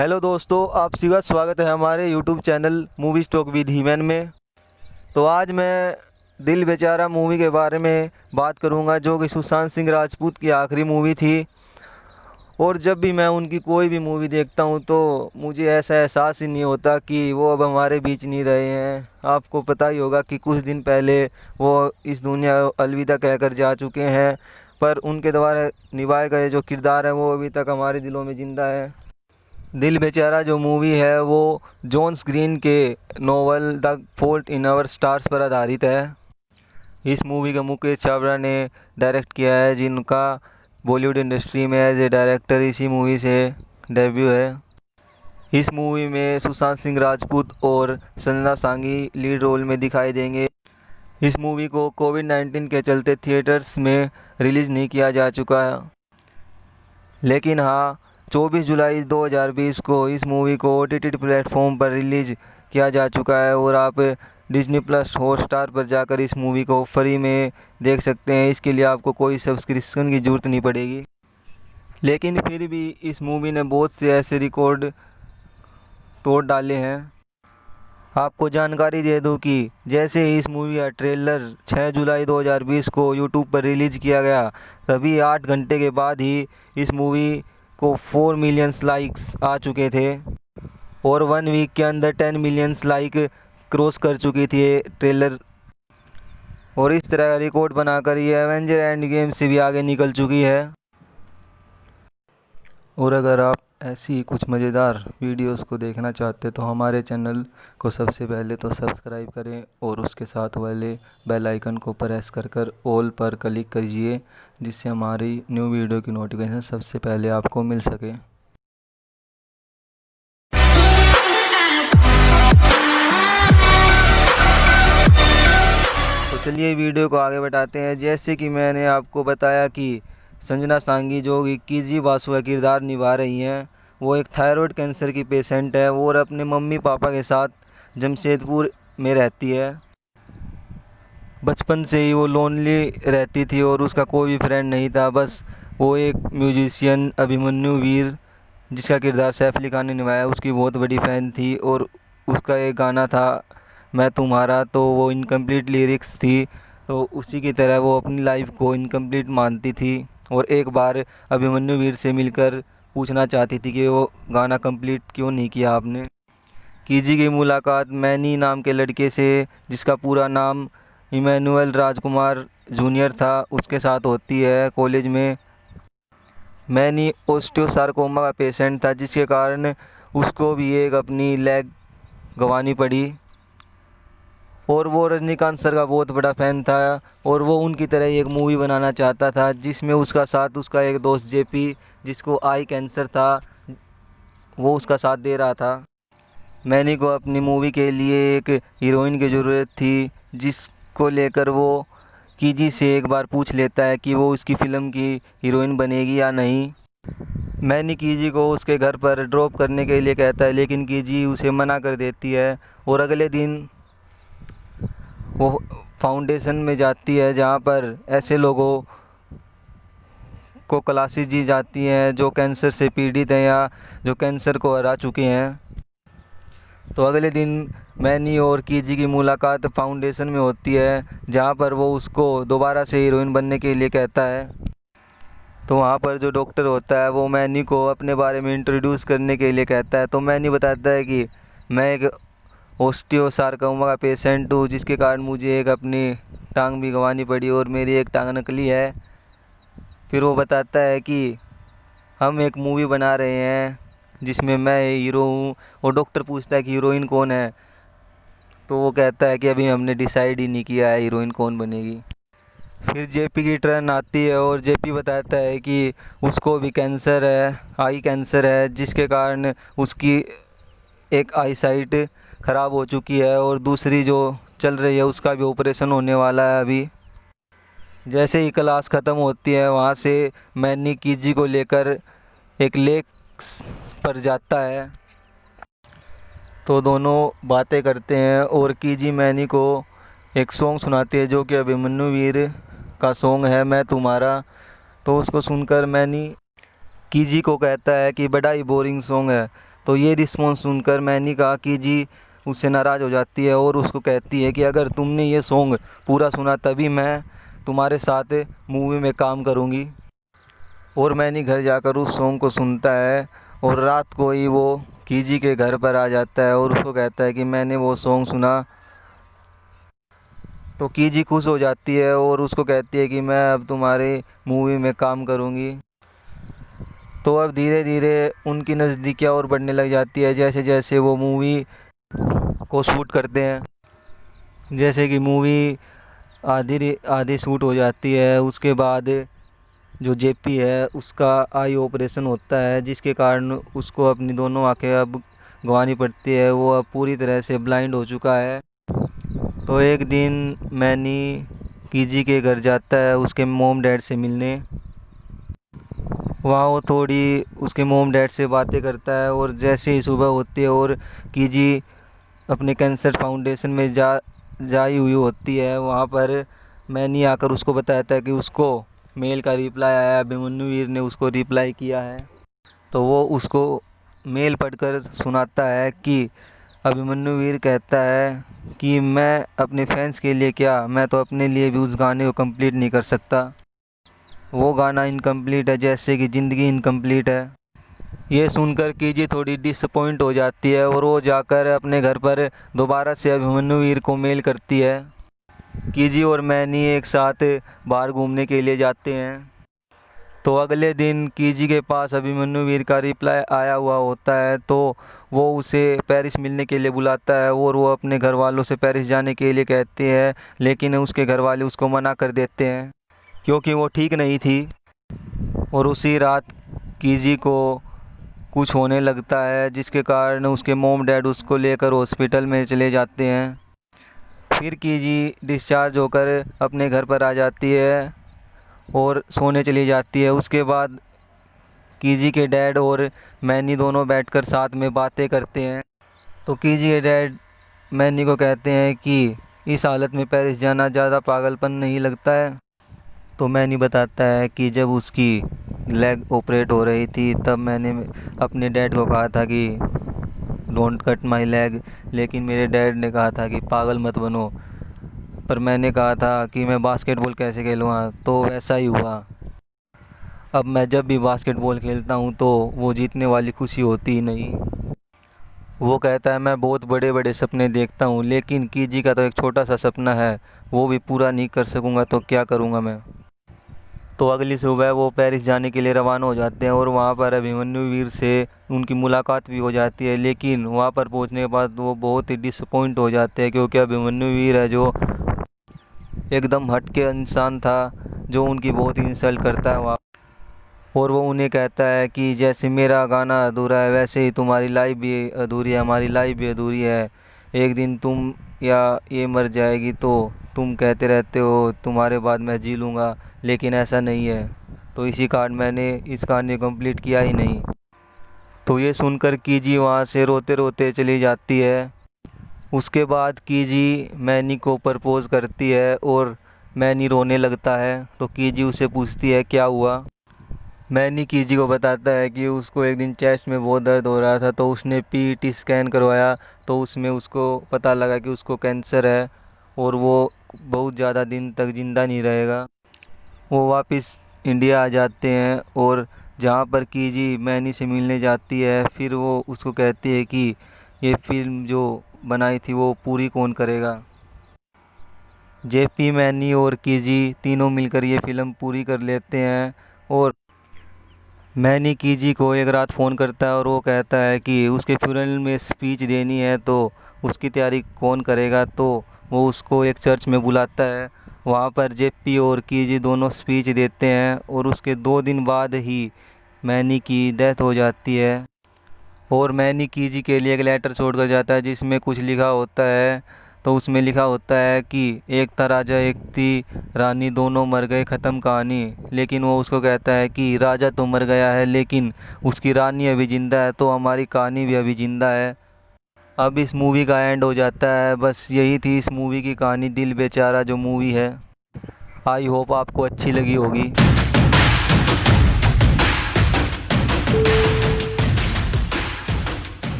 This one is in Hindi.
हेलो दोस्तों, आप सभी का स्वागत है हमारे YouTube channel movie stock with He-Man में। तो आज मैं दिल बेचारा मूवी के बारे में बात करूंगा, जो कि सुशांत सिंह राजपूत की आखिरी मूवी थी। और जब भी मैं उनकी कोई भी मूवी देखता हूं तो मुझे ऐसा एहसास ही नहीं होता कि वो अब हमारे बीच नहीं रहे हैं। आपको पता ही होगा कि कुछ दिन पहले वो इस दुनिया अलविदा कहकर जा चुके हैं, पर उनके द्वारा निभाए गए जो किरदार है वो अभी तक हमारे दिलों में ज़िंदा है। दिल बेचारा जो मूवी है वो जॉन्स ग्रीन के novel the fault in our stars पर आधारित है। इस मूवी का मुकेश छाबड़ा ने डायरेक्ट किया है, जिनका बॉलीवुड इंडस्ट्री में एज ए डायरेक्टर इसी मूवी से डेब्यू है। इस मूवी में सुशांत सिंह राजपूत और संजना सांगी लीड रोल में दिखाई देंगे। इस मूवी को कोविड-19 के चलते थिएटर्स में रिलीज़ नहीं किया जा चुका है, लेकिन हाँ 24 जुलाई 2020 को इस मूवी को OTT प्लेटफॉर्म पर रिलीज़ किया जा चुका है और आप डिज्नी प्लस हॉटस्टार पर जाकर इस मूवी को फ्री में देख सकते हैं। इसके लिए आपको कोई सब्सक्रिप्शन की ज़रूरत नहीं पड़ेगी। लेकिन फिर भी इस मूवी ने बहुत से ऐसे रिकॉर्ड तोड़ डाले हैं। आपको जानकारी दे दूं कि जैसे ही इस मूवी का ट्रेलर 6 जुलाई 2020 को यूट्यूब पर रिलीज़ किया गया, तभी 8 घंटे के बाद ही इस मूवी को 4 मिलियंस लाइक्स आ चुके थे और 1 वीक के अंदर 10 मिलियंस लाइक क्रॉस कर चुकी थी ये ट्रेलर। और इस तरह का रिकॉर्ड बनाकर ये एवेंजर एंड गेम से भी आगे निकल चुकी है। और अगर आप ऐसी ही कुछ मज़ेदार वीडियोस को देखना चाहते तो हमारे चैनल को सबसे पहले तो सब्सक्राइब करें और उसके साथ वाले बेल आइकन को प्रेस कर ऑल पर क्लिक कीजिए, जिससे हमारी न्यू वीडियो की नोटिफिकेशन सबसे पहले आपको मिल सके। तो चलिए वीडियो को आगे बढ़ाते हैं। जैसे कि मैंने आपको बताया कि संजना सांगी जो कीजी वासु का किरदार निभा रही हैं, वो एक थायराइड कैंसर की पेशेंट है और अपने मम्मी पापा के साथ जमशेदपुर में रहती है। बचपन से ही वो लोनली रहती थी और उसका कोई भी फ्रेंड नहीं था। बस वो एक म्यूजिशियन अभिमन्यु वीर, जिसका किरदार सैफ अली खान ने निभाया, उसकी बहुत बड़ी फ़ैन थी। और उसका एक गाना था मैं तुम्हारा, तो वो इनकम्प्लीट लिरिक्स थी, तो उसी की तरह वो अपनी लाइफ को इनकम्प्लीट मानती थी। और एक बार अभिमन्यु वीर से मिलकर पूछना चाहती थी कि वो गाना कंप्लीट क्यों नहीं किया आपने। कीजी की मुलाकात मैनी नाम के लड़के से, जिसका पूरा नाम इमैनुअल राजकुमार जूनियर था, उसके साथ होती है कॉलेज में। मैनी ओस्टियोसार्कोमा का पेशेंट था, जिसके कारण उसको भी एक अपनी लेग गंवानी पड़ी। और वो रजनीकांत सर का बहुत बड़ा फ़ैन था और वो उनकी तरह ही एक मूवी बनाना चाहता था, जिसमें उसका साथ उसका एक दोस्त जेपी, जिसको आई कैंसर था, वो उसका साथ दे रहा था। मैनी को अपनी मूवी के लिए एक हीरोइन की ज़रूरत थी, जिसको लेकर वो कीजी से एक बार पूछ लेता है कि वो उसकी फ़िल्म की हीरोइन बनेगी या नहीं। मैनी कीजी को उसके घर पर ड्रॉप करने के लिए कहता है, लेकिन कीजी उसे मना कर देती है। और अगले दिन वो फाउंडेशन में जाती है, जहाँ पर ऐसे लोगों को क्लासेस दी जाती हैं जो कैंसर से पीड़ित हैं या जो कैंसर को हरा चुके हैं। तो अगले दिन मैनी और कीजी की मुलाकात फाउंडेशन में होती है, जहाँ पर वो उसको दोबारा से हीरोइन बनने के लिए कहता है। तो वहाँ पर जो डॉक्टर होता है वो मैनी को अपने बारे में इंट्रोड्यूस करने के लिए कहता है। तो मैनी बताता है कि मैं एक ओस्टियोसार्कोमा का पेशेंट हूँ, जिसके कारण मुझे एक अपनी टांग भी गंवानी पड़ी और मेरी एक टांग नकली है। फिर वो बताता है कि हम एक मूवी बना रहे हैं जिसमें मैं हीरो हूँ। और डॉक्टर पूछता है कि हीरोइन कौन है, तो वो कहता है कि अभी हमने डिसाइड ही नहीं किया है हीरोइन कौन बनेगी। फिर जेपी की टर्न आती है और जेपी बताता है कि उसको भी कैंसर है, आई कैंसर है, जिसके कारण उसकी एक आई साइट ख़राब हो चुकी है और दूसरी जो चल रही है उसका भी ऑपरेशन होने वाला है अभी। जैसे ही क्लास ख़त्म होती है, वहाँ से मैनी कीजी को लेकर एक लेक पर जाता है। तो दोनों बातें करते हैं और कीजी मैनी को एक सॉन्ग सुनाती है, जो कि अभिमन्यु वीर का सॉन्ग है मैं तुम्हारा। तो उसको सुनकर मैनी कीजी को कहता है कि बड़ा ही बोरिंग सॉन्ग है। तो तो ये रिस्पॉन्स सुनकर मैंने कहा कि जी उससे नाराज़ हो जाती है और उसको कहती है कि अगर तुमने ये सॉन्ग पूरा सुना तभी मैं तुम्हारे साथ मूवी में काम करूँगी। और मैंने घर जाकर उस सॉन्ग को सुनता है और रात को ही वो कीजी के घर पर आ जाता है और उसको कहता है कि मैंने वो सॉन्ग सुना। तो कीजी खुश हो जाती है और उसको कहती है कि मैं अब तुम्हारे मूवी में काम करूँगी। तो अब धीरे धीरे उनकी नज़दीकियाँ और बढ़ने लग जाती है जैसे जैसे वो मूवी को शूट करते हैं। जैसे कि मूवी आधी शूट हो जाती है, उसके बाद जो जेपी है उसका आई ऑपरेशन होता है जिसके कारण उसको अपनी दोनों आंखें अब गंवानी पड़ती है। वो अब पूरी तरह से ब्लाइंड हो चुका है। तो एक दिन मैनी कीजी के घर जाता है उसके मोम डैड से मिलने। वहाँ वो थोड़ी उसके मोम डैड से बातें करता है और जैसे ही सुबह होती है और कीजी अपने कैंसर फाउंडेशन में जाई हुई होती है, वहाँ पर मैनी आकर उसको बताता है कि उसको मेल का रिप्लाई आया, अभिमन्यु वीर ने उसको रिप्लाई किया है। तो वो उसको मेल पढ़कर सुनाता है कि अभिमन्यु वीर कहता है कि मैं अपने फैंस के लिए क्या, मैं तो अपने लिए भी उस गाने को कंप्लीट नहीं कर सकता। वो गाना इनकम्प्लीट है जैसे कि ज़िंदगी इनकम्प्लीट है। ये सुनकर कीजी थोड़ी डिसअपॉइंट हो जाती है और वो जाकर अपने घर पर दोबारा से अभिमन्यु वीर को मेल करती है। कीजी और मैनी एक साथ बाहर घूमने के लिए जाते हैं। तो अगले दिन कीजी के पास अभिमन्यु वीर का रिप्लाई आया हुआ होता है। तो वो उसे पेरिस मिलने के लिए बुलाता है और वो अपने घर वालों से पेरिस जाने के लिए कहते हैं, लेकिन उसके घर वाले उसको मना कर देते हैं क्योंकि वो ठीक नहीं थी। और उसी रात कीजी को कुछ होने लगता है जिसके कारण उसके मोम डैड उसको लेकर हॉस्पिटल में चले जाते हैं। फिर कीजी डिस्चार्ज होकर अपने घर पर आ जाती है और सोने चली जाती है। उसके बाद कीजी के डैड और मैनी दोनों बैठकर साथ में बातें करते हैं। तो कीजी के डैड मैनी को कहते हैं कि इस हालत में पेरिस जाना ज़्यादा पागलपन नहीं लगता है। तो मैनी बताता है कि जब उसकी लेग ऑपरेट हो रही थी तब मैंने अपने डैड को कहा था कि डोंट कट माई लेग, लेकिन मेरे डैड ने कहा था कि पागल मत बनो। पर मैंने कहा था कि मैं बास्केटबॉल कैसे खेलूँगा, तो वैसा ही हुआ। अब मैं जब भी बास्केटबॉल खेलता हूँ तो वो जीतने वाली खुशी होती ही नहीं। वो कहता है मैं बहुत बड़े बड़े सपने देखता हूँ, लेकिन कीजी का तो एक छोटा सा सपना है, वो भी पूरा नहीं कर सकूँगा तो क्या करूँगा मैं। तो अगली सुबह वो पेरिस जाने के लिए रवाना हो जाते हैं और वहाँ पर अभिमन्यु वीर से उनकी मुलाकात भी हो जाती है। लेकिन वहाँ पर पहुँचने के बाद वो बहुत ही डिसअपॉइंट हो जाते हैं क्योंकि अभिमन्यु वीर है जो एकदम हटके इंसान था जो उनकी बहुत ही इंसल्ट करता है वहाँ। और वो उन्हें कहता है कि जैसे मेरा गाना अधूरा है वैसे ही तुम्हारी लाइफ भी अधूरी है, हमारी लाइफ भी अधूरी है। एक दिन तुम या ये मर जाएगी तो तुम कहते रहते हो तुम्हारे बाद मैं जी लूँगा, लेकिन ऐसा नहीं है। तो इसी कारण मैंने इस कहानी को कंप्लीट किया ही नहीं। तो ये सुनकर कीजी वहाँ से रोते रोते चली जाती है। उसके बाद कीजी मैनी को प्रपोज़ करती है और मैनी रोने लगता है। तो कीजी उसे पूछती है क्या हुआ। मैनी कीजी को बताता है कि उसको एक दिन चेस्ट में बहुत दर्द हो रहा था तो उसने पीईटी स्कैन करवाया तो उसमें उसको पता लगा कि उसको कैंसर है और वो बहुत ज़्यादा दिन तक ज़िंदा नहीं रहेगा। वो वापस इंडिया आ जाते हैं और जहाँ पर कीजी मैनी से मिलने जाती है फिर वो उसको कहती है कि ये फिल्म जो बनाई थी वो पूरी कौन करेगा। जेपी, मैनी और कीजी तीनों मिलकर ये फ़िल्म पूरी कर लेते हैं। और मैनी कीजी को एक रात फ़ोन करता है और वो कहता है कि उसके फ्यूनरल में स्पीच देनी है तो उसकी तैयारी कौन करेगा। तो वो उसको एक चर्च में बुलाता है। वहाँ पर जेपी और कीजी दोनों स्पीच देते हैं और उसके 2 दिन बाद ही मैनी की डेथ हो जाती है। और मैनी कीजी के लिए एक लेटर छोड़कर जाता है जिसमें कुछ लिखा होता है। तो उसमें लिखा होता है कि एक था राजा एक थी रानी, दोनों मर गए, ख़त्म कहानी। लेकिन वो उसको कहता है कि राजा तो मर गया है लेकिन उसकी रानी अभी ज़िंदा है, तो हमारी कहानी भी अभी ज़िंदा है। अब इस मूवी का एंड हो जाता है। बस यही थी इस मूवी की कहानी, दिल बेचारा जो मूवी है। आई होप आपको अच्छी लगी होगी।